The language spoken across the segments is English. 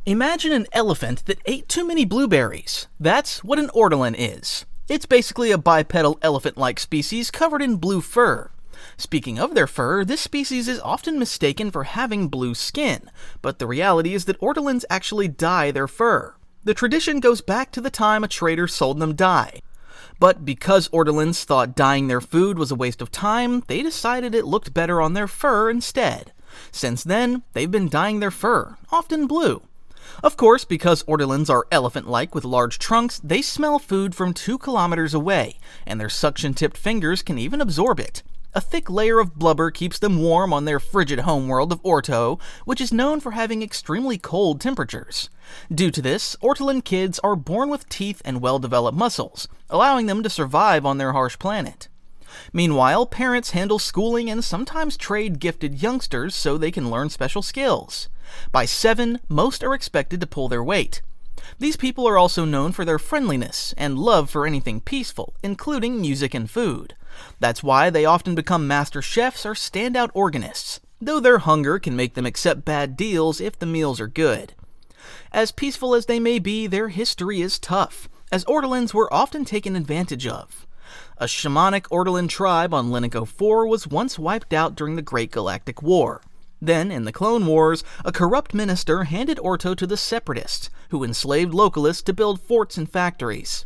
Imagine an elephant that ate too many blueberries. That's what an Ortolan is. It's basically a bipedal elephant-like species covered in blue fur. Speaking of their fur, this species is often mistaken for having blue skin, but the reality is that Ortolans actually dye their fur. The tradition goes back to the time a trader sold them dye. But because Ortolans thought dyeing their food was a waste of time, they decided it looked better on their fur instead. Since then, they've been dyeing their fur, often blue. Of course, because Ortolans are elephant-like with large trunks, they smell food from 2 kilometers away, and their suction-tipped fingers can even absorb it. A thick layer of blubber keeps them warm on their frigid homeworld of Orto, which is known for having extremely cold temperatures. Due to this, Ortolan kids are born with teeth and well-developed muscles, allowing them to survive on their harsh planet. Meanwhile, parents handle schooling and sometimes trade gifted youngsters so they can learn special skills. By 7, most are expected to pull their weight. These people are also known for their friendliness and love for anything peaceful, including music and food. That's why they often become master chefs or standout organists, though their hunger can make them accept bad deals if the meals are good. As peaceful as they may be, their history is tough, as Ortolans were often taken advantage of. A shamanic Ortolan tribe on Lannik 04 was once wiped out during the Great Galactic War. Then, in the Clone Wars, a corrupt minister handed Orto to the Separatists, who enslaved localists to build forts and factories.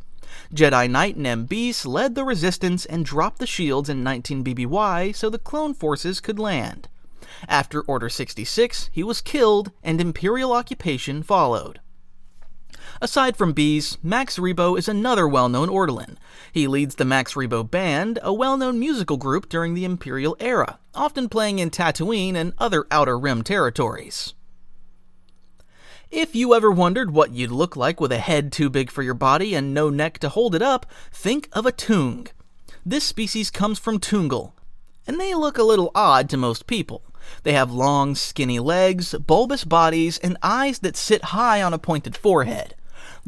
Jedi Knight Nembis led the resistance and dropped the shields in 19 BBY so the clone forces could land. After Order 66, he was killed, and Imperial occupation followed. Aside from bees, Max Rebo is another well-known Ortolan. He leads the Max Rebo Band, a well-known musical group during the Imperial era, often playing in Tatooine and other Outer Rim territories. If you ever wondered what you'd look like with a head too big for your body and no neck to hold it up, think of a Toong. This species comes from Toongal, and they look a little odd to most people. They have long, skinny legs, bulbous bodies, and eyes that sit high on a pointed forehead.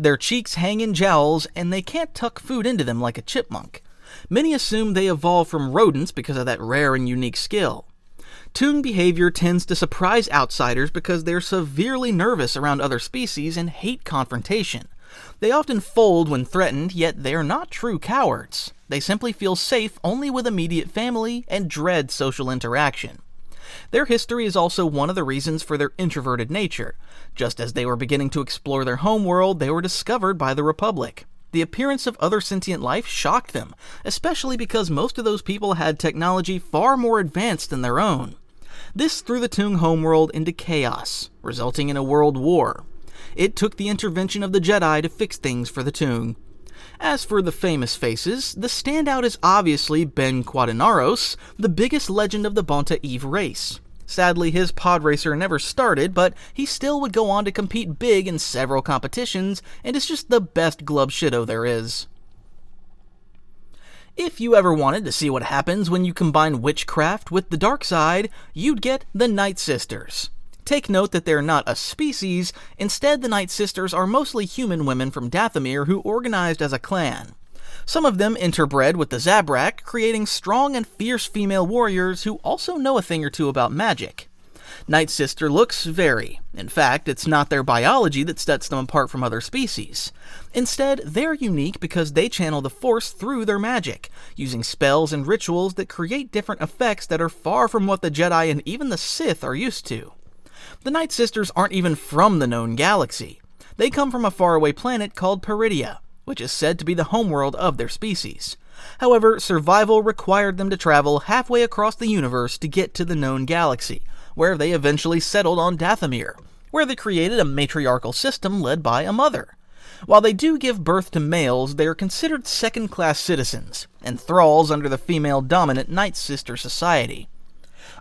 Their cheeks hang in jowls, and they can't tuck food into them like a chipmunk. Many assume they evolved from rodents because of that rare and unique skill. Toong behavior tends to surprise outsiders because they're severely nervous around other species and hate confrontation. They often fold when threatened, yet they're not true cowards. They simply feel safe only with immediate family and dread social interaction. Their history is also one of the reasons for their introverted nature. Just as they were beginning to explore their homeworld, they were discovered by the Republic. The appearance of other sentient life shocked them, especially because most of those people had technology far more advanced than their own. This threw the Toong homeworld into chaos, resulting in a world war. It took the intervention of the Jedi to fix things for the Toong. As for the famous faces, the standout is obviously Ben QUADINAROS, the biggest legend of the Bonta Eve race. Sadly, his pod racer never started, but he still would go on to compete big in several competitions, and is just the best glub shitto there is. If you ever wanted to see what happens when you combine witchcraft with the dark side, you'd get the Nightsisters. Take note that they're not a species. Instead, the Nightsisters are mostly human women from Dathomir who organized as a clan. Some of them interbred with the Zabrak, creating strong and fierce female warriors who also know a thing or two about magic. Nightsister looks vary. In fact, it's not their biology that sets them apart from other species. Instead, they're unique because they channel the Force through their magic, using spells and rituals that create different effects that are far from what the Jedi and even the Sith are used to. The Nightsisters aren't even from the known galaxy. They come from a faraway planet called Peridia, which is said to be the homeworld of their species. However, survival required them to travel halfway across the universe to get to the known galaxy, where they eventually settled on Dathomir, where they created a matriarchal system led by a mother. While they do give birth to males, they are considered second-class citizens, and thralls under the female-dominant Nightsister society.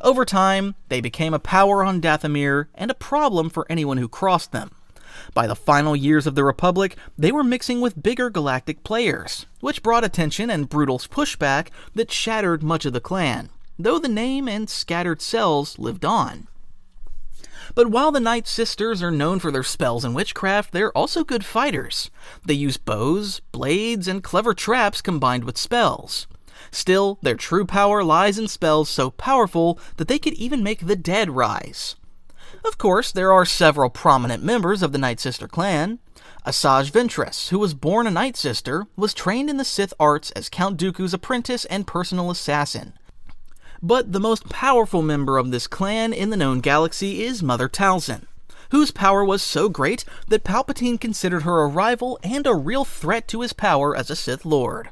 Over time, they became a power on Dathomir and a problem for anyone who crossed them. By the final years of the Republic, they were mixing with bigger galactic players, which brought attention and brutal pushback that shattered much of the clan, though the name and scattered cells lived on. But while the Nightsisters are known for their spells and witchcraft, they're also good fighters. They use bows, blades, and clever traps combined with spells. Still, their true power lies in spells so powerful that they could even make the dead rise. Of course, there are several prominent members of the Nightsister clan. Asajj Ventress, who was born a Nightsister, was trained in the Sith arts as Count Dooku's apprentice and personal assassin. But the most powerful member of this clan in the known galaxy is Mother Talzin, whose power was so great that Palpatine considered her a rival and a real threat to his power as a Sith Lord.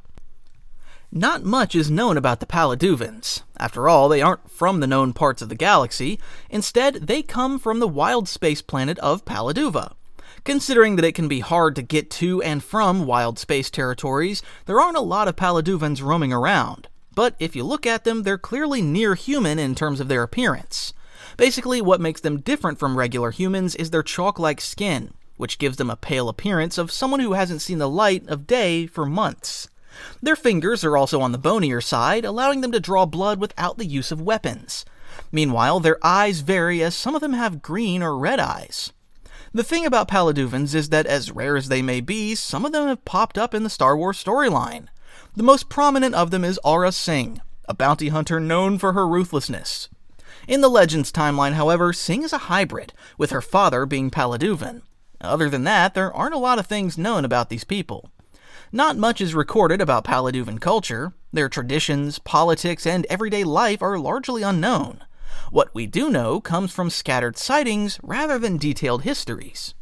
Not much is known about the Palliduvans. After all, they aren't from the known parts of the galaxy. Instead, they come from the wild space planet of Palliduva. Considering that it can be hard to get to and from wild space territories, there aren't a lot of Palliduvans roaming around. But if you look at them, they're clearly near human in terms of their appearance. Basically, what makes them different from regular humans is their chalk-like skin, which gives them a pale appearance of someone who hasn't seen the light of day for months. Their fingers are also on the bonier side, allowing them to draw blood without the use of weapons. Meanwhile, their eyes vary, as some of them have green or red eyes. The thing about Palliduvans is that, as rare as they may be, some of them have popped up in the Star Wars storyline. The most prominent of them is Aurra Sing, a bounty hunter known for her ruthlessness. In the Legends timeline, however, Sing is a hybrid, with her father being Palliduvan. Other than that, there aren't a lot of things known about these people. Not much is recorded about Palliduvan culture. Their traditions, politics, and everyday life are largely unknown. What we do know comes from scattered sightings rather than detailed histories.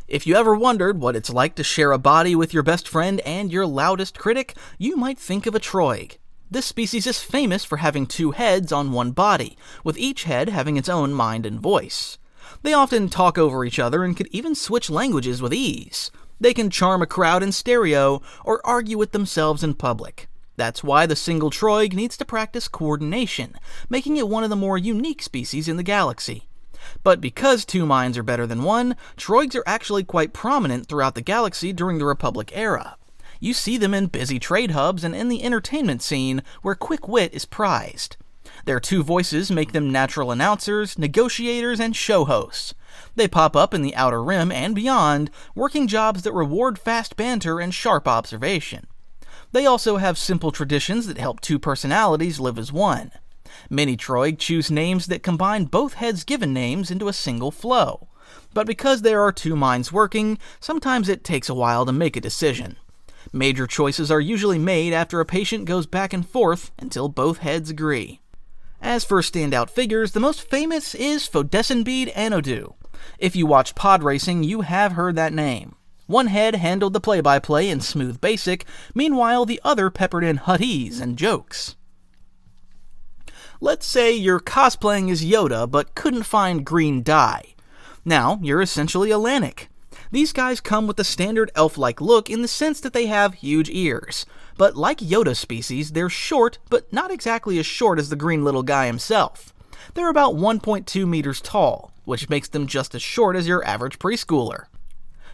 If you ever wondered what it's like to share a body with your best friend and your loudest critic, you might think of a Troig. This species is famous for having two heads on one body, with each head having its own mind and voice. They often talk over each other and could even switch languages with ease. They can charm a crowd in stereo or argue with themselves in public. That's why the single Troig needs to practice coordination, making it one of the more unique species in the galaxy. But because two minds are better than one, Troigs are actually quite prominent throughout the galaxy during the Republic era. You see them in busy trade hubs and in the entertainment scene, where quick wit is prized. Their two voices make them natural announcers, negotiators, and show hosts. They pop up in the Outer Rim and beyond, working jobs that reward fast banter and sharp observation. They also have simple traditions that help two personalities live as one. Many Troig choose names that combine both heads' given names into a single flow. But because there are two minds working, sometimes it takes a while to make a decision. Major choices are usually made after a patient goes back and forth until both heads agree. As for standout figures, the most famous is Fodesinbeed Anodu. If you watch pod racing, you have heard that name. One head handled the play-by-play in smooth basic, meanwhile the other peppered in hutties and jokes. Let's say you're cosplaying as Yoda but couldn't find green dye. Now, you're essentially a Lannik. These guys come with the standard elf-like look in the sense that they have huge ears. But like Yoda species, they're short, but not exactly as short as the green little guy himself. They're about 1.2 meters tall, which makes them just as short as your average preschooler.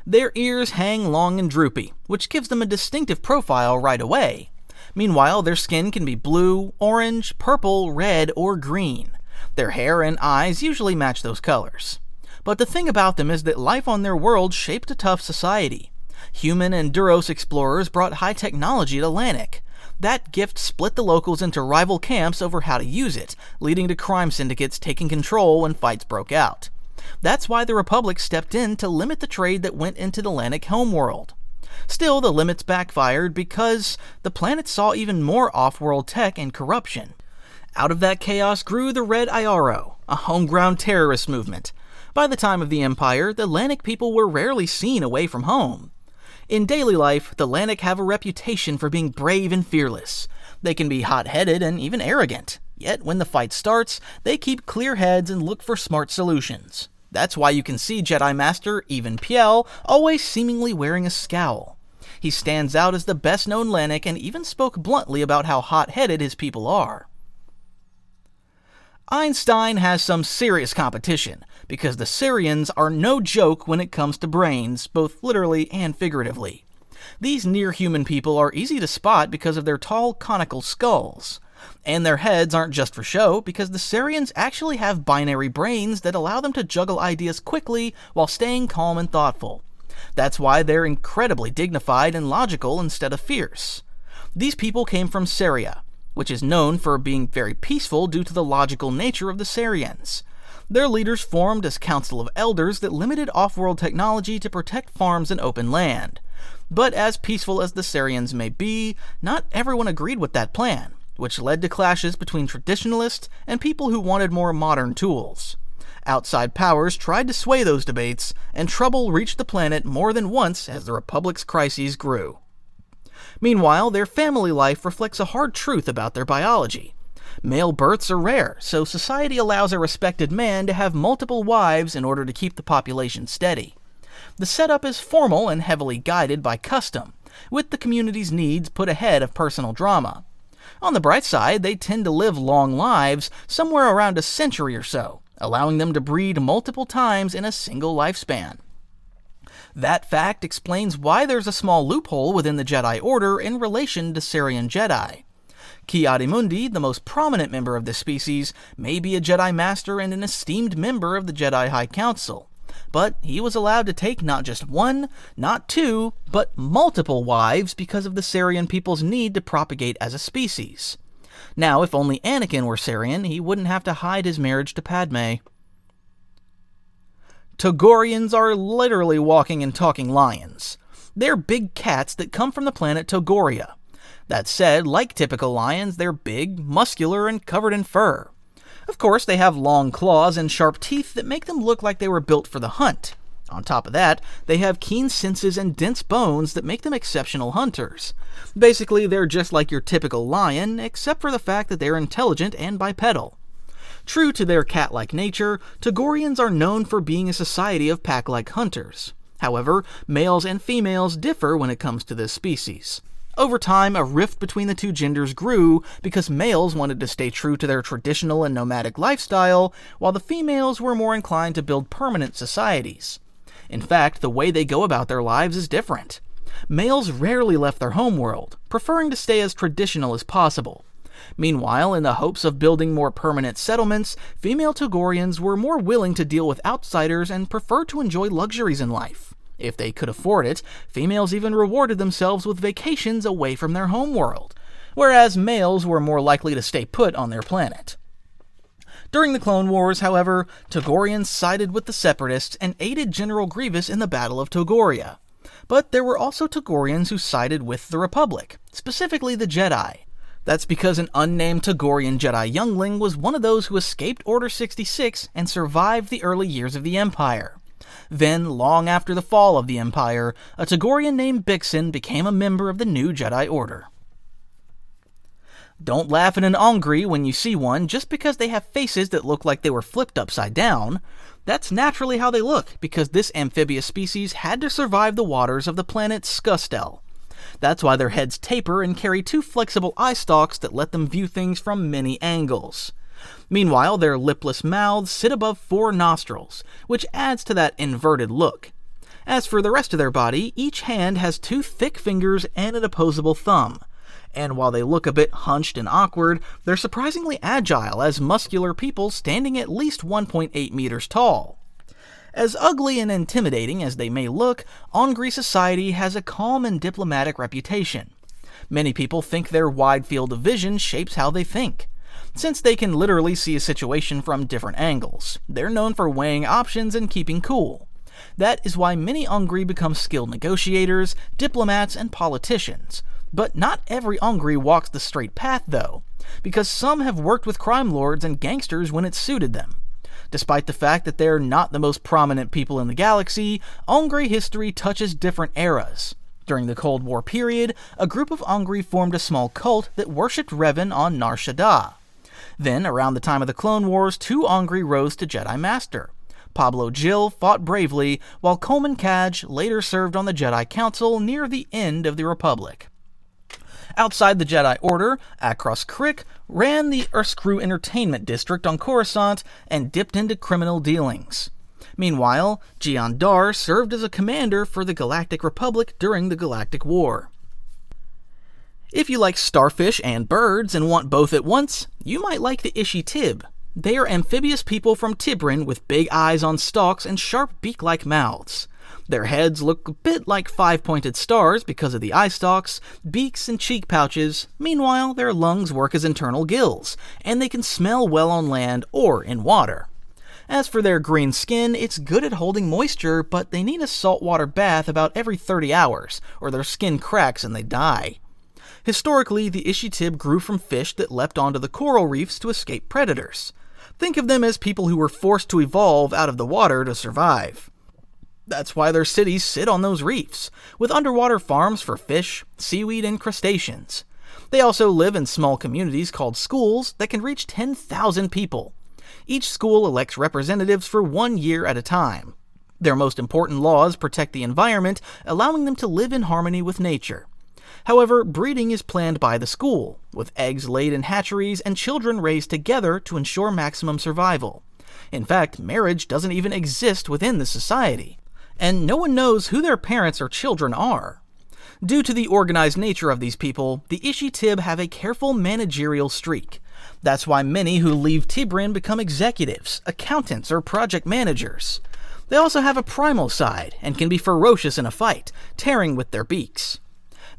Their ears hang long and droopy, which gives them a distinctive profile right away. Meanwhile, their skin can be blue, orange, purple, red, or green. Their hair and eyes usually match those colors. But the thing about them is that life on their world shaped a tough society. Human and Duros explorers brought high technology to Lannik. That gift split the locals into rival camps over how to use it, leading to crime syndicates taking control when fights broke out. That's why the Republic stepped in to limit the trade that went into the Lannik homeworld. Still, the limits backfired because the planet saw even more off-world tech and corruption. Out of that chaos grew the Red Iaro, a homegrown terrorist movement. By the time of the Empire, the Lannik people were rarely seen away from home. In daily life, the Lannik have a reputation for being brave and fearless. They can be hot-headed and even arrogant. Yet, when the fight starts, they keep clear heads and look for smart solutions. That's why you can see Jedi Master Even Piel always seemingly wearing a scowl. He stands out as the best-known Lannik and even spoke bluntly about how hot-headed his people are. Einstein has some serious competition, because the Cereans are no joke when it comes to brains, both literally and figuratively. These near-human people are easy to spot because of their tall, conical skulls. And their heads aren't just for show, because the Cereans actually have binary brains that allow them to juggle ideas quickly while staying calm and thoughtful. That's why they're incredibly dignified and logical instead of fierce. These people came from Ceria, which is known for being very peaceful due to the logical nature of the Cereans. Their leaders formed a council of elders that limited off-world technology to protect farms and open land. But as peaceful as the Cereans may be, not everyone agreed with that plan, which led to clashes between traditionalists and people who wanted more modern tools. Outside powers tried to sway those debates, and trouble reached the planet more than once as the Republic's crises grew. Meanwhile, their family life reflects a hard truth about their biology. Male births are rare, so society allows a respected man to have multiple wives in order to keep the population steady. The setup is formal and heavily guided by custom, with the community's needs put ahead of personal drama. On the bright side, they tend to live long lives, somewhere around a century or so, allowing them to breed multiple times in a single lifespan. That fact explains why there's a small loophole within the Jedi Order in relation to Cerean Jedi. Mundi, the most prominent member of this species, may be a Jedi Master and an esteemed member of the Jedi High Council, but he was allowed to take not just one, not two, but multiple wives because of the Cerean people's need to propagate as a species. Now, if only Anakin were Cerean, he wouldn't have to hide his marriage to Padme. Togorians are literally walking and talking lions. They're big cats that come from the planet Togoria. That said, like typical lions, they're big, muscular, and covered in fur. Of course, they have long claws and sharp teeth that make them look like they were built for the hunt. On top of that, they have keen senses and dense bones that make them exceptional hunters. Basically, they're just like your typical lion, except for the fact that they're intelligent and bipedal. True to their cat-like nature, Togorians are known for being a society of pack-like hunters. However, males and females differ when it comes to this species. Over time, a rift between the two genders grew because males wanted to stay true to their traditional and nomadic lifestyle, while the females were more inclined to build permanent societies. In fact, the way they go about their lives is different. Males rarely left their homeworld, preferring to stay as traditional as possible. Meanwhile, in the hopes of building more permanent settlements, female Togorians were more willing to deal with outsiders and preferred to enjoy luxuries in life. If they could afford it, females even rewarded themselves with vacations away from their homeworld, whereas males were more likely to stay put on their planet. During the Clone Wars, however, Togorians sided with the Separatists and aided General Grievous in the Battle of Togoria. But there were also Togorians who sided with the Republic, specifically the Jedi. That's because an unnamed Togorian Jedi youngling was one of those who escaped Order 66 and survived the early years of the Empire. Then, long after the fall of the Empire, a Togorian named Bixen became a member of the new Jedi Order. Don't laugh at an Ongree when you see one just because they have faces that look like they were flipped upside down. That's naturally how they look, because this amphibious species had to survive the waters of the planet Skustel. That's why their heads taper and carry two flexible eye stalks that let them view things from many angles. Meanwhile, their lipless mouths sit above 4 nostrils, which adds to that inverted look. As for the rest of their body, each hand has 2 thick fingers and an opposable thumb. And while they look a bit hunched and awkward, they're surprisingly agile as muscular people standing at least 1.8 meters tall. As ugly and intimidating as they may look, Ongree society has a calm and diplomatic reputation. Many people think their wide field of vision shapes how they think. Since they can literally see a situation from different angles, they're known for weighing options and keeping cool. That is why many Ongree become skilled negotiators, diplomats, and politicians. But not every Ongree walks the straight path, though, because some have worked with crime lords and gangsters when it suited them. Despite the fact that they're not the most prominent people in the galaxy, Ongree history touches different eras. During the Cold War period, a group of Ongree formed a small cult that worshipped Revan on Nar Shaddaa. Then, around the time of the Clone Wars, 2 Ongree rose to Jedi Master. Pablo Jill fought bravely, while Coleman Kaj later served on the Jedi Council near the end of the Republic. Outside the Jedi Order, Akros Krik ran the Urskrew Entertainment District on Coruscant and dipped into criminal dealings. Meanwhile, Gian Dar served as a commander for the Galactic Republic during the Galactic War. If you like starfish and birds and want both at once, you might like the Ishi Tib. They are amphibious people from Tibrin with big eyes on stalks and sharp beak-like mouths. Their heads look a bit like 5-pointed stars because of the eye stalks, beaks, and cheek pouches. Meanwhile, their lungs work as internal gills, and they can smell well on land or in water. As for their green skin, it's good at holding moisture, but they need a saltwater bath about every 30 hours, or their skin cracks and they die. Historically, the Ishi Tib grew from fish that leapt onto the coral reefs to escape predators. Think of them as people who were forced to evolve out of the water to survive. That's why their cities sit on those reefs, with underwater farms for fish, seaweed, and crustaceans. They also live in small communities called schools that can reach 10,000 people. Each school elects representatives for 1 year at a time. Their most important laws protect the environment, allowing them to live in harmony with nature. However, breeding is planned by the school, with eggs laid in hatcheries and children raised together to ensure maximum survival. In fact, marriage doesn't even exist within the society, and no one knows who their parents or children are. Due to the organized nature of these people, the Ishi Tib have a careful managerial streak. That's why many who leave Tibrin become executives, accountants, or project managers. They also have a primal side, and can be ferocious in a fight, tearing with their beaks.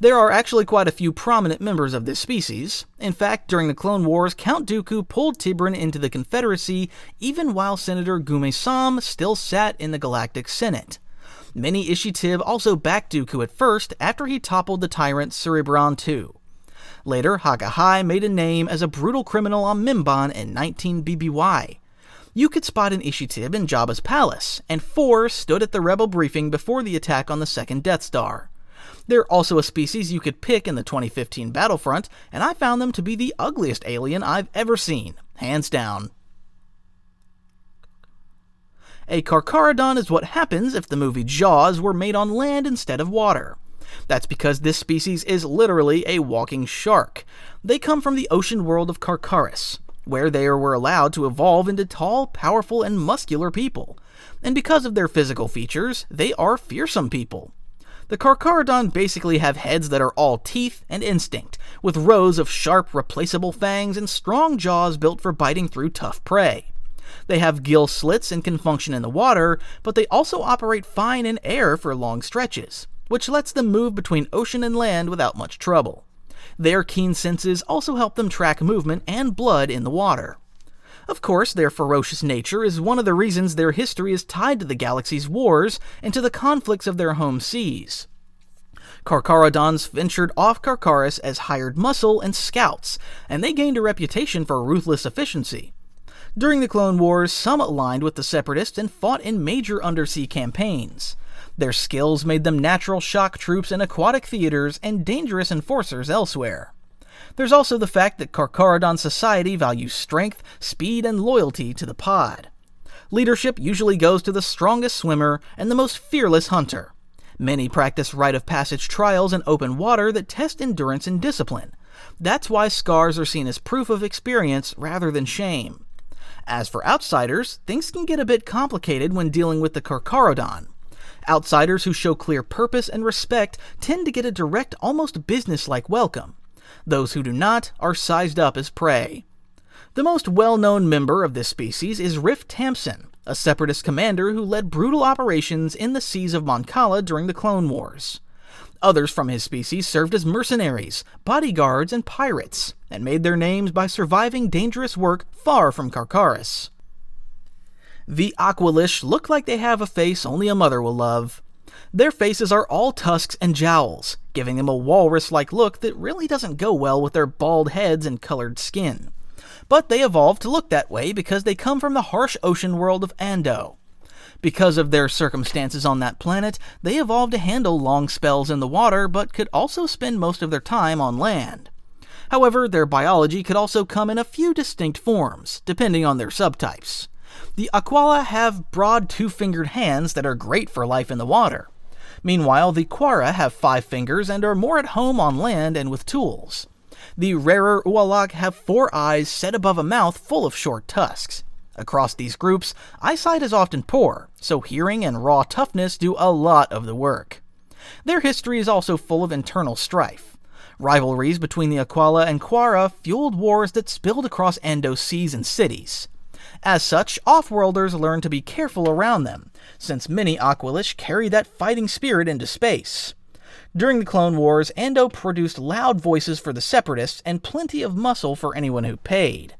There are actually quite a few prominent members of this species. In fact, during the Clone Wars, Count Dooku pulled Tibrin into the Confederacy even while Senator Gume Sam still sat in the Galactic Senate. Many Ishi Tib also backed Dooku at first after he toppled the tyrant Cerebran II. Later, Hakahai made a name as a brutal criminal on Mimban in 19 BBY. You could spot an Ishi Tib in Jabba's palace, and 4 stood at the rebel briefing before the attack on the second Death Star. They're also a species you could pick in the 2015 Battlefront, and I found them to be the ugliest alien I've ever seen, hands down. A Karkarodon is what happens if the movie Jaws were made on land instead of water. That's because this species is literally a walking shark. They come from the ocean world of Karkaris, where they were allowed to evolve into tall, powerful, and muscular people. And because of their physical features, they are fearsome people. The Karkarodon basically have heads that are all teeth and instinct, with rows of sharp, replaceable fangs and strong jaws built for biting through tough prey. They have gill slits and can function in the water, but they also operate fine in air for long stretches, which lets them move between ocean and land without much trouble. Their keen senses also help them track movement and blood in the water. Of course, their ferocious nature is one of the reasons their history is tied to the galaxy's wars and to the conflicts of their home seas. Karkarodons ventured off Karkaris as hired muscle and scouts, and they gained a reputation for ruthless efficiency. During the Clone Wars, some aligned with the Separatists and fought in major undersea campaigns. Their skills made them natural shock troops in aquatic theaters and dangerous enforcers elsewhere. There's also the fact that Karkarodon society values strength, speed, and loyalty to the pod. Leadership usually goes to the strongest swimmer and the most fearless hunter. Many practice rite of passage trials in open water that test endurance and discipline. That's why scars are seen as proof of experience rather than shame. As for outsiders, things can get a bit complicated when dealing with the Karkarodon. Outsiders who show clear purpose and respect tend to get a direct, almost business-like welcome. Those who do not are sized up as prey. The most well-known member of this species is Riff Tamsin, a Separatist commander who led brutal operations in the seas of Mon Cala during the Clone Wars. Others from his species served as mercenaries, bodyguards, and pirates, and made their names by surviving dangerous work far from Karkaris. The Aqualish look like they have a face only a mother will love. Their faces are all tusks and jowls, giving them a walrus-like look that really doesn't go well with their bald heads and colored skin. But they evolved to look that way because they come from the harsh ocean world of Ando. Because of their circumstances on that planet, they evolved to handle long spells in the water, but could also spend most of their time on land. However, their biology could also come in a few distinct forms, depending on their subtypes. The Aquala have broad 2-fingered hands that are great for life in the water. Meanwhile, the Quara have 5 fingers and are more at home on land and with tools. The rarer Ualak have 4 eyes set above a mouth full of short tusks. Across these groups, eyesight is often poor, so hearing and raw toughness do a lot of the work. Their history is also full of internal strife. Rivalries between the Aquala and Quara fueled wars that spilled across Ando seas and cities. As such, off-worlders learned to be careful around them, since many Aqualish carry that fighting spirit into space. During the Clone Wars, Ando produced loud voices for the Separatists and plenty of muscle for anyone who paid.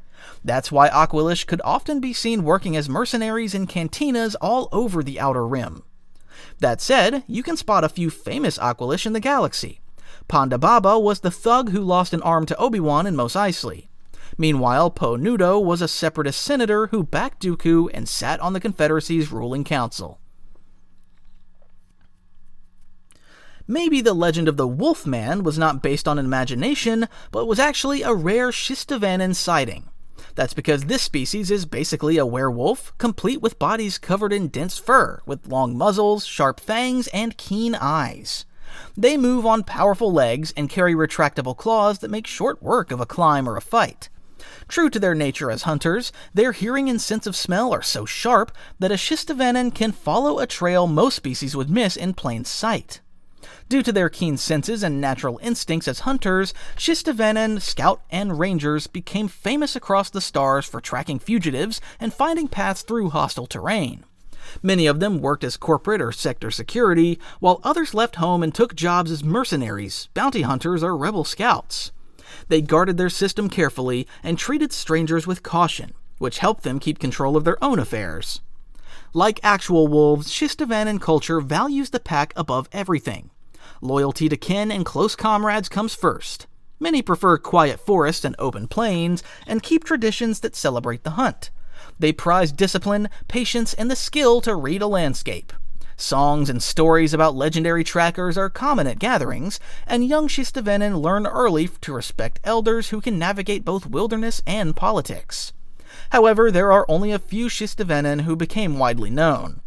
That's why Aqualish could often be seen working as mercenaries in cantinas all over the Outer Rim. That said, you can spot a few famous Aqualish in the galaxy. Ponda Baba was the thug who lost an arm to Obi-Wan in Mos Eisley. Meanwhile, Po Nudo was a separatist senator who backed Dooku and sat on the Confederacy's ruling council. Maybe the legend of the Wolfman was not based on imagination, but was actually a rare Shistavanen sighting. That's because this species is basically a werewolf, complete with bodies covered in dense fur, with long muzzles, sharp fangs, and keen eyes. They move on powerful legs and carry retractable claws that make short work of a climb or a fight. True to their nature as hunters, their hearing and sense of smell are so sharp that a Shistavanen can follow a trail most species would miss in plain sight. Due to their keen senses and natural instincts as hunters, Shistavanen, Scout, and Rangers became famous across the stars for tracking fugitives and finding paths through hostile terrain. Many of them worked as corporate or sector security, while others left home and took jobs as mercenaries, bounty hunters, or rebel scouts. They guarded their system carefully and treated strangers with caution, which helped them keep control of their own affairs. Like actual wolves, Shistavanen culture values the pack above everything. Loyalty to kin and close comrades comes first. Many prefer quiet forests and open plains, and keep traditions that celebrate the hunt. They prize discipline, patience, and the skill to read a landscape. Songs and stories about legendary trackers are common at gatherings, and young Shistavanen learn early to respect elders who can navigate both wilderness and politics. However, there are only a few Shistavanen who became widely known.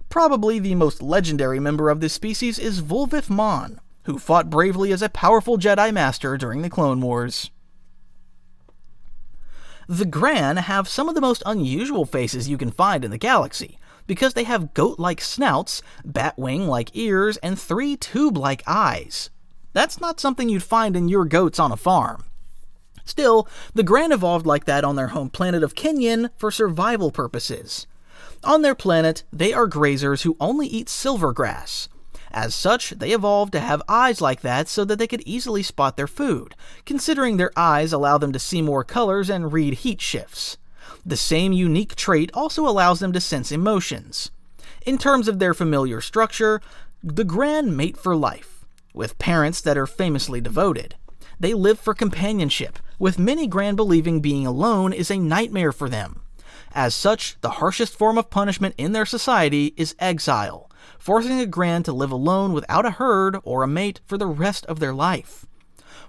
Probably the most legendary member of this species is Volvif Mon, who fought bravely as a powerful Jedi Master during the Clone Wars. The Gran have some of the most unusual faces you can find in the galaxy, because they have goat-like snouts, bat-wing-like ears, and 3 tube-like eyes. That's not something you'd find in your goats on a farm. Still, the Gran evolved like that on their home planet of Kenyan for survival purposes. On their planet, they are grazers who only eat silver grass. As such, they evolved to have eyes like that so that they could easily spot their food, considering their eyes allow them to see more colors and read heat shifts. The same unique trait also allows them to sense emotions. In terms of their familiar structure, the Gran mate for life, with parents that are famously devoted. They live for companionship, with many Gran believing being alone is a nightmare for them. As such, the harshest form of punishment in their society is exile, forcing a Gran to live alone without a herd or a mate for the rest of their life.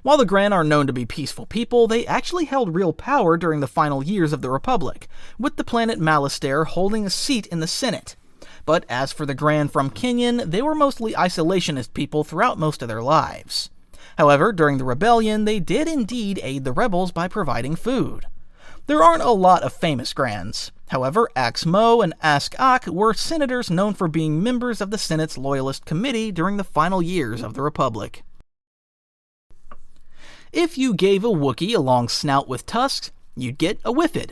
While the Gran are known to be peaceful people, they actually held real power during the final years of the Republic, with the planet Malastare holding a seat in the Senate. But as for the Gran from Kenyan, they were mostly isolationist people throughout most of their lives. However, during the rebellion, they did indeed aid the rebels by providing food. There aren't a lot of famous Grans. However, Ax Mo and Ask Ak were senators known for being members of the Senate's Loyalist Committee during the final years of the Republic. If you gave a Wookiee a long snout with tusks, you'd get a Whippid.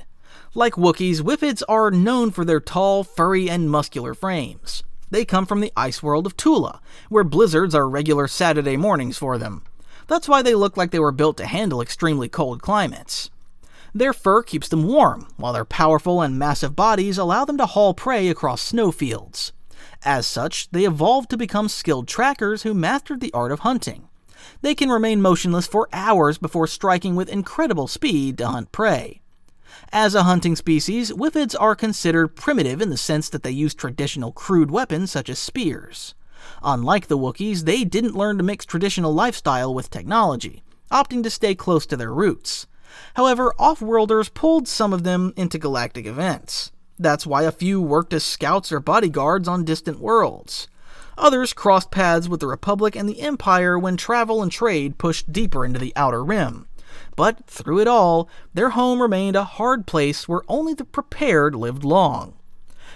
Like Wookiees, Whippids are known for their tall, furry, and muscular frames. They come from the ice world of Tula, where blizzards are regular Saturday mornings for them. That's why they look like they were built to handle extremely cold climates. Their fur keeps them warm, while their powerful and massive bodies allow them to haul prey across snowfields. As such, they evolved to become skilled trackers who mastered the art of hunting. They can remain motionless for hours before striking with incredible speed to hunt prey. As a hunting species, Whippids are considered primitive in the sense that they use traditional crude weapons such as spears. Unlike the Wookiees, they didn't learn to mix traditional lifestyle with technology, opting to stay close to their roots. However, off-worlders pulled some of them into galactic events. That's why a few worked as scouts or bodyguards on distant worlds. Others crossed paths with the Republic and the Empire when travel and trade pushed deeper into the Outer Rim. But through it all, their home remained a hard place where only the prepared lived long.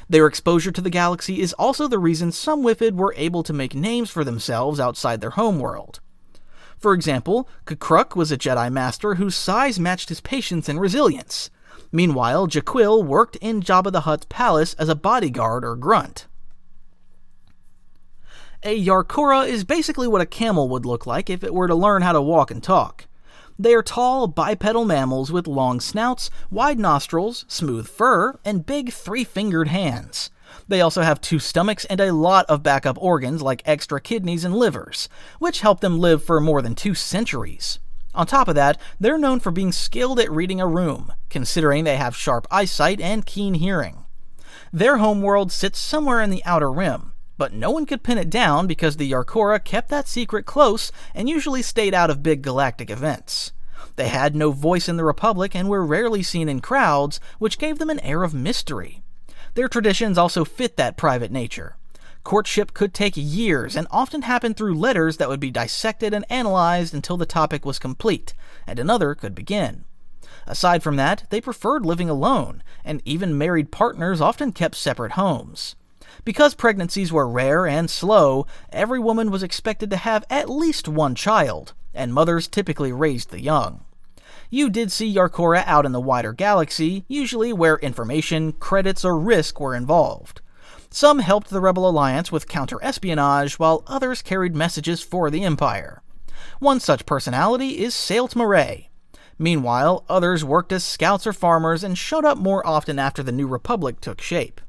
Their exposure to the galaxy is also the reason some Whippid were able to make names for themselves outside their homeworld. For example, Kukruk was a Jedi Master whose size matched his patience and resilience. Meanwhile, Jaquil worked in Jabba the Hutt's palace as a bodyguard or grunt. A Yarkora is basically what a camel would look like if it were to learn how to walk and talk. They are tall, bipedal mammals with long snouts, wide nostrils, smooth fur, and big three-fingered hands. They also have 2 stomachs and a lot of backup organs like extra kidneys and livers, which help them live for more than 2 centuries. On top of that, they're known for being skilled at reading a room, considering they have sharp eyesight and keen hearing. Their homeworld sits somewhere in the Outer Rim, but no one could pin it down because the Yarkora kept that secret close and usually stayed out of big galactic events. They had no voice in the Republic and were rarely seen in crowds, which gave them an air of mystery. Their traditions also fit that private nature. Courtship could take years and often happened through letters that would be dissected and analyzed until the topic was complete, and another could begin. Aside from that, they preferred living alone, and even married partners often kept separate homes. Because pregnancies were rare and slow, every woman was expected to have at least 1 child, and mothers typically raised the young. You did see Yarkora out in the wider galaxy, usually where information, credits, or risk were involved. Some helped the Rebel Alliance with counter-espionage, while others carried messages for the Empire. One such personality is Saelt Marae. Meanwhile, others worked as scouts or farmers and showed up more often after the New Republic took shape.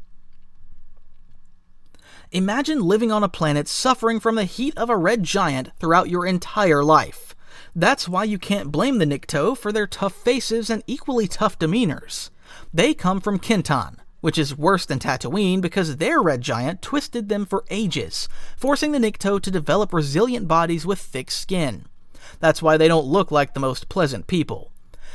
Imagine living on a planet suffering from the heat of a red giant throughout your entire life. That's why you can't blame the Nikto for their tough faces and equally tough demeanors. They come from Kintan, which is worse than Tatooine because their red giant twisted them for ages, forcing the Nikto to develop resilient bodies with thick skin. That's why they don't look like the most pleasant people.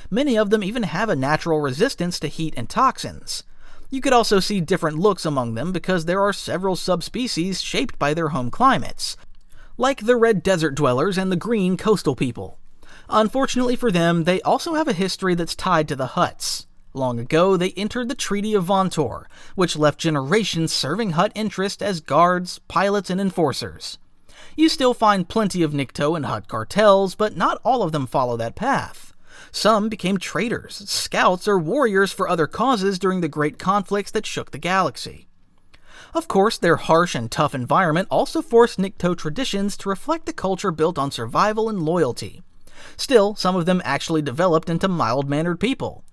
Many of them even have a natural resistance to heat and toxins. You could also see different looks among them because there are several subspecies shaped by their home climates, like the red desert dwellers and the green coastal people. Unfortunately for them, they also have a history that's tied to the Hutts. Long ago, they entered the Treaty of Vontor, which left generations serving Hutt interest as guards, pilots, and enforcers. You still find plenty of Nikto and Hutt cartels, but not all of them follow that path. Some became traitors, scouts, or warriors for other causes during the great conflicts that shook the galaxy. Of course, their harsh and tough environment also forced Nikto traditions to reflect a culture built on survival and loyalty. Still, some of them actually developed into mild-mannered people.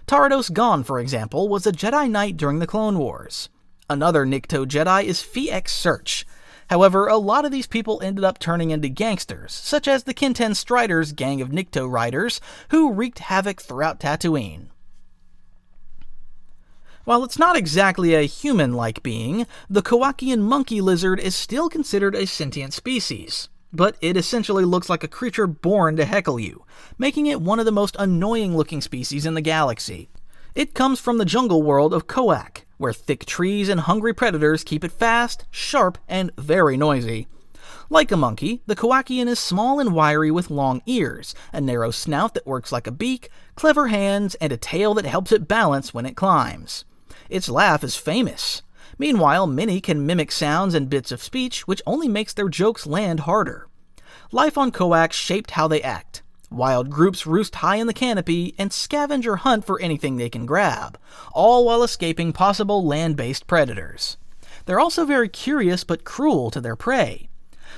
Tarados Gon, for example, was a Jedi Knight during the Clone Wars. Another Nikto Jedi is Fiek Search. However, a lot of these people ended up turning into gangsters, such as the Kintan Striders' gang of Nikto riders, who wreaked havoc throughout Tatooine. While it's not exactly a human-like being, the Kowakian monkey lizard is still considered a sentient species, but it essentially looks like a creature born to heckle you, making it one of the most annoying-looking species in the galaxy. It comes from the jungle world of Kowak, where thick trees and hungry predators keep it fast, sharp, and very noisy. Like a monkey, the Kowakian is small and wiry with long ears, a narrow snout that works like a beak, clever hands, and a tail that helps it balance when it climbs. Its laugh is famous. Meanwhile, many can mimic sounds and bits of speech, which only makes their jokes land harder. Life on Kowak shaped how they act. Wild groups roost high in the canopy and scavenge or hunt for anything they can grab, all while escaping possible land-based predators. They're also very curious but cruel to their prey.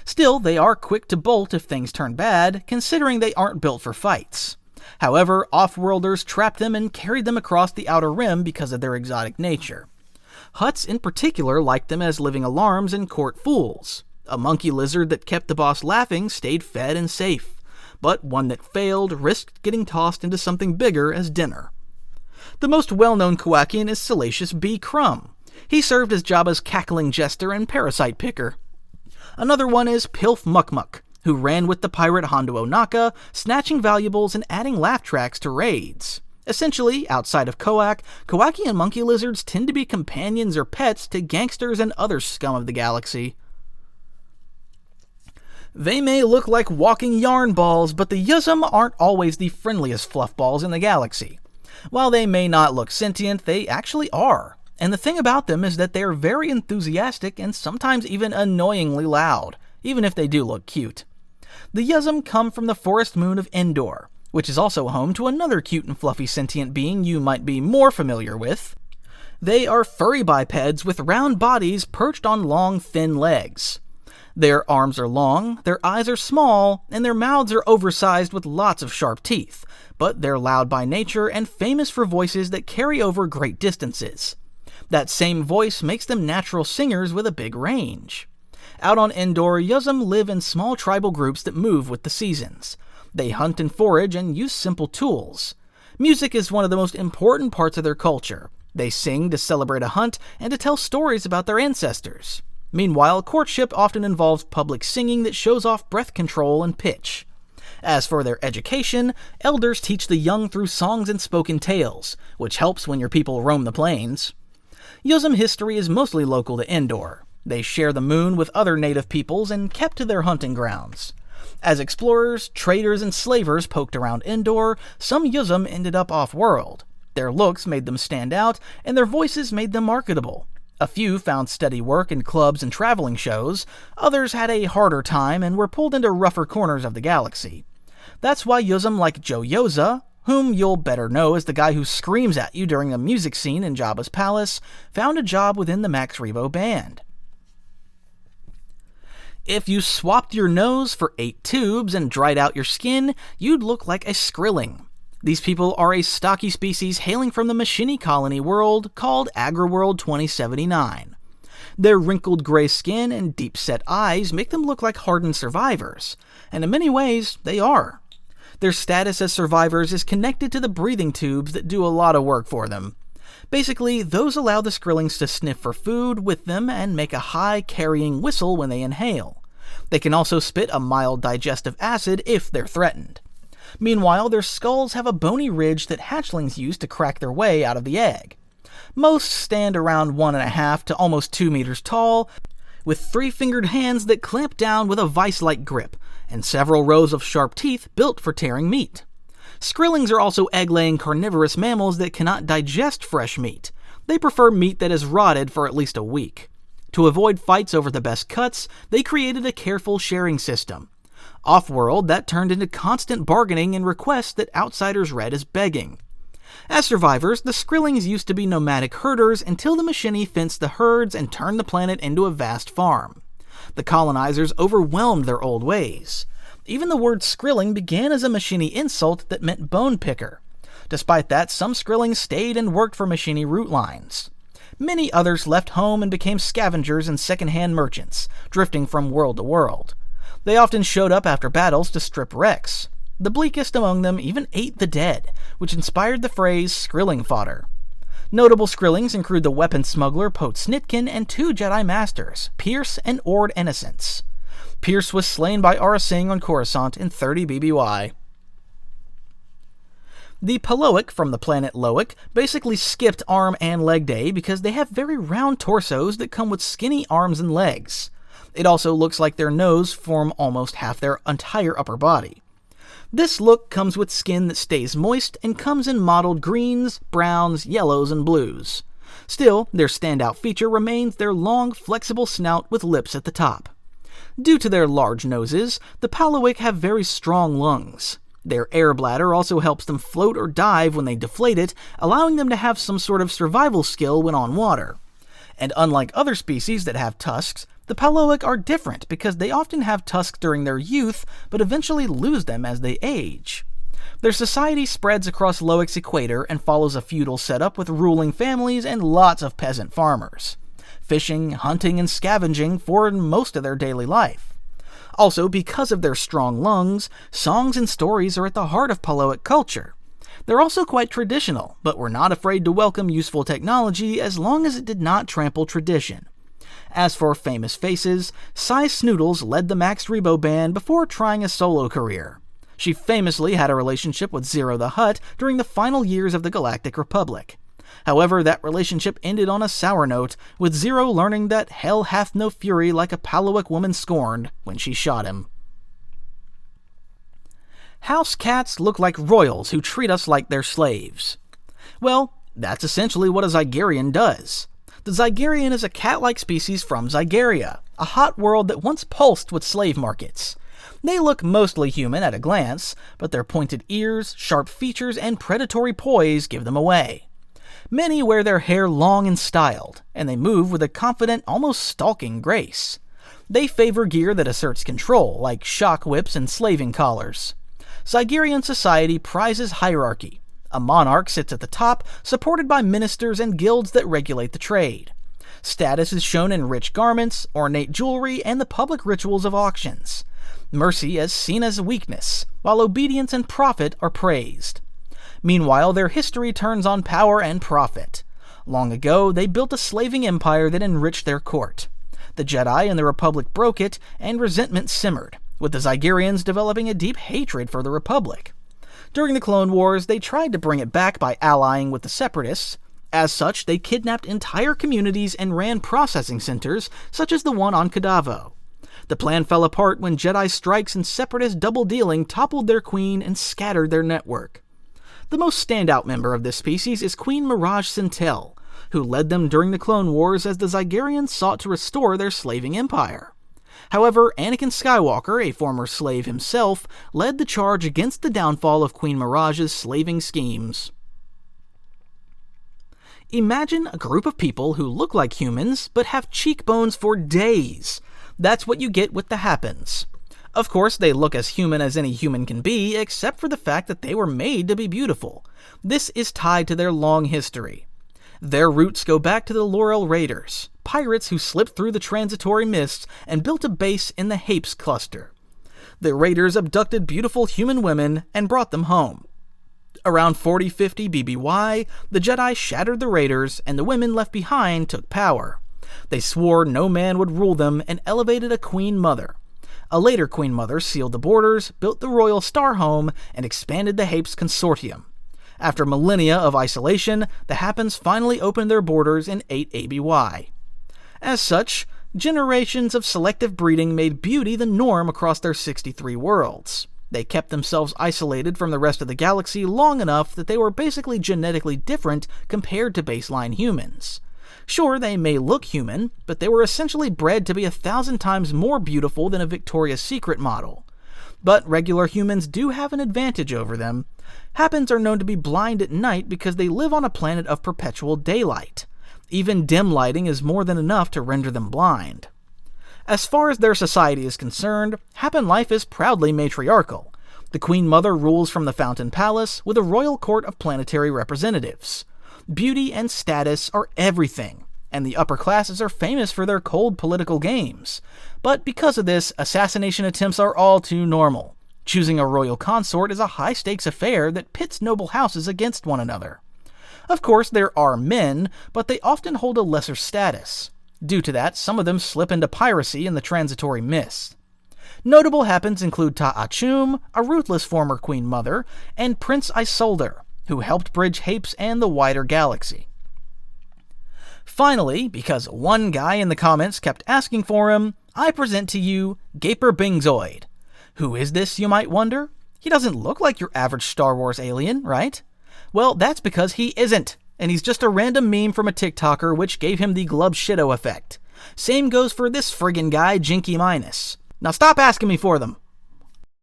Still, they are quick to bolt if things turn bad, considering they aren't built for fights. However, off-worlders trapped them and carried them across the Outer Rim because of their exotic nature. Hutts in particular liked them as living alarms and court fools. A monkey lizard that kept the boss laughing stayed fed and safe, but one that failed risked getting tossed into something bigger as dinner. The most well-known Kowakian is Salacious B. Crumb. He served as Jabba's cackling jester and parasite picker. Another one is Pilf Mukmuk, who ran with the pirate Hondo Ohnaka, snatching valuables and adding laugh tracks to raids. Essentially, outside of Kowak, Kowakian monkey lizards tend to be companions or pets to gangsters and other scum of the galaxy. They may look like walking yarn balls, but the Yuzzum aren't always the friendliest fluff balls in the galaxy. While they may not look sentient, they actually are. And the thing about them is that they are very enthusiastic and sometimes even annoyingly loud, even if they do look cute. The Yuzzum come from the forest moon of Endor, which is also home to another cute and fluffy sentient being you might be more familiar with. They are furry bipeds with round bodies perched on long, thin legs. Their arms are long, their eyes are small, and their mouths are oversized with lots of sharp teeth, but they're loud by nature and famous for voices that carry over great distances. That same voice makes them natural singers with a big range. Out on Endor, Yuzzum live in small tribal groups that move with the seasons. They hunt and forage and use simple tools. Music is one of the most important parts of their culture. They sing to celebrate a hunt and to tell stories about their ancestors. Meanwhile, courtship often involves public singing that shows off breath control and pitch. As for their education, elders teach the young through songs and spoken tales, which helps when your people roam the plains. Yuzzum history is mostly local to Endor. They share the moon with other native peoples and kept to their hunting grounds. As explorers, traders, and slavers poked around Endor, some Yuzzum ended up off-world. Their looks made them stand out, and their voices made them marketable. A few found steady work in clubs and traveling shows, others had a harder time and were pulled into rougher corners of the galaxy. That's why Yuzzum like Joe Yoza, whom you'll better know as the guy who screams at you during a music scene in Jabba's palace, found a job within the Max Rebo band. If you swapped your nose for 8 tubes and dried out your skin, you'd look like a Skrilling. These people are a stocky species hailing from the Machini colony world called Agriworld 2079. Their wrinkled gray skin and deep-set eyes make them look like hardened survivors, and in many ways, they are. Their status as survivors is connected to the breathing tubes that do a lot of work for them. Basically, those allow the Skrillings to sniff for food with them and make a high, carrying whistle when they inhale. They can also spit a mild digestive acid if they're threatened. Meanwhile, their skulls have a bony ridge that hatchlings use to crack their way out of the egg. Most stand around 1.5 to almost 2 meters tall, with 3-fingered hands that clamp down with a vice-like grip, and several rows of sharp teeth built for tearing meat. Skrillings are also egg-laying carnivorous mammals that cannot digest fresh meat. They prefer meat that is rotted for at least a week. To avoid fights over the best cuts, they created a careful sharing system. Off-world, that turned into constant bargaining and requests that outsiders read as begging. As survivors, the Skrillings used to be nomadic herders until the Machini fenced the herds and turned the planet into a vast farm. The colonizers overwhelmed their old ways. Even the word Skrilling began as a Machini insult that meant bone picker. Despite that, some Skrillings stayed and worked for Machini route lines. Many others left home and became scavengers and second-hand merchants, drifting from world to world. They often showed up after battles to strip wrecks. The bleakest among them even ate the dead, which inspired the phrase Skrilling fodder. Notable Skrillings include the weapon smuggler Pote Snitkin and 2 Jedi Masters, Pierce and Ord Innocence. Pierce was slain by Aurra Sing on Coruscant in 30 BBY. The Paloic from the planet Loic basically skipped arm and leg day because they have very round torsos that come with skinny arms and legs. It also looks like their nose form almost half their entire upper body. This look comes with skin that stays moist and comes in mottled greens, browns, yellows, and blues. Still, their standout feature remains their long, flexible snout with lips at the top. Due to their large noses, the Paloic have very strong lungs. Their air bladder also helps them float or dive when they deflate it, allowing them to have some sort of survival skill when on water. And unlike other species that have tusks, the Paloic are different because they often have tusks during their youth, but eventually lose them as they age. Their society spreads across Loic's equator and follows a feudal setup with ruling families and lots of peasant farmers. Fishing, hunting, and scavenging form most of their daily life. Also, because of their strong lungs, songs and stories are at the heart of Paloic culture. They're also quite traditional, but were not afraid to welcome useful technology as long as it did not trample tradition. As for famous faces, Sai Snoodles led the Max Rebo band before trying a solo career. She famously had a relationship with Zero the Hutt during the final years of the Galactic Republic. However, that relationship ended on a sour note, with Zero learning that hell hath no fury like a Paloic woman scorned when she shot him. House cats look like royals who treat us like they're slaves. Well, that's essentially what a Zygerrian does. The Zygerrian is a cat-like species from Zygerria, a hot world that once pulsed with slave markets. They look mostly human at a glance, but their pointed ears, sharp features, and predatory poise give them away. Many wear their hair long and styled, and they move with a confident, almost stalking grace. They favor gear that asserts control, like shock whips and slaving collars. Zygerrian society prizes hierarchy. A monarch sits at the top, supported by ministers and guilds that regulate the trade. Status is shown in rich garments, ornate jewelry, and the public rituals of auctions. Mercy is seen as weakness, while obedience and profit are praised. Meanwhile, their history turns on power and profit. Long ago, they built a slaving empire that enriched their court. The Jedi and the Republic broke it, and resentment simmered, with the Zygerrians developing a deep hatred for the Republic. During the Clone Wars, they tried to bring it back by allying with the Separatists. As such, they kidnapped entire communities and ran processing centers, such as the one on Kadavo. The plan fell apart when Jedi strikes and Separatist double-dealing toppled their queen and scattered their network. The most standout member of this species is Queen Mirage Centel, who led them during the Clone Wars as the Zygerrians sought to restore their slaving empire. However, Anakin Skywalker, a former slave himself, led the charge against the downfall of Queen Mirage's slaving schemes. Imagine a group of people who look like humans, but have cheekbones for days. That's what you get with the Hapans. Of course, they look as human as any human can be, except for the fact that they were made to be beautiful. This is tied to their long history. Their roots go back to the Laurel Raiders, pirates who slipped through the transitory mists and built a base in the Hapes cluster. The Raiders abducted beautiful human women and brought them home. Around 4050 BBY, the Jedi shattered the Raiders, and the women left behind took power. They swore no man would rule them and elevated a Queen Mother. A later Queen Mother sealed the borders, built the Royal Star Home, and expanded the Hapes Consortium. After millennia of isolation, the Hapans finally opened their borders in 8 ABY. As such, generations of selective breeding made beauty the norm across their 63 worlds. They kept themselves isolated from the rest of the galaxy long enough that they were basically genetically different compared to baseline humans. Sure, they may look human, but they were essentially bred to be 1,000 times more beautiful than a Victoria's Secret model. But regular humans do have an advantage over them. Hapans are known to be blind at night because they live on a planet of perpetual daylight. Even dim lighting is more than enough to render them blind. As far as their society is concerned, Hapan life is proudly matriarchal. The Queen Mother rules from the Fountain Palace with a royal court of planetary representatives. Beauty and status are everything, and the upper classes are famous for their cold political games. But because of this, assassination attempts are all too normal. Choosing a royal consort is a high-stakes affair that pits noble houses against one another. Of course, there are men, but they often hold a lesser status. Due to that, some of them slip into piracy in the transitory mists. Notable Hapans include Ta'achum, a ruthless former Queen Mother, and Prince Isolder, who helped bridge Hapes and the wider galaxy. Finally, because one guy in the comments kept asking for him, I present to you Gaper Bingzoid. Who is this, you might wonder? He doesn't look like your average Star Wars alien, right? Well, that's because he isn't, and he's just a random meme from a TikToker which gave him the Glub Shido effect. Same goes for this friggin' guy, Jinky Minus. Now stop asking me for them!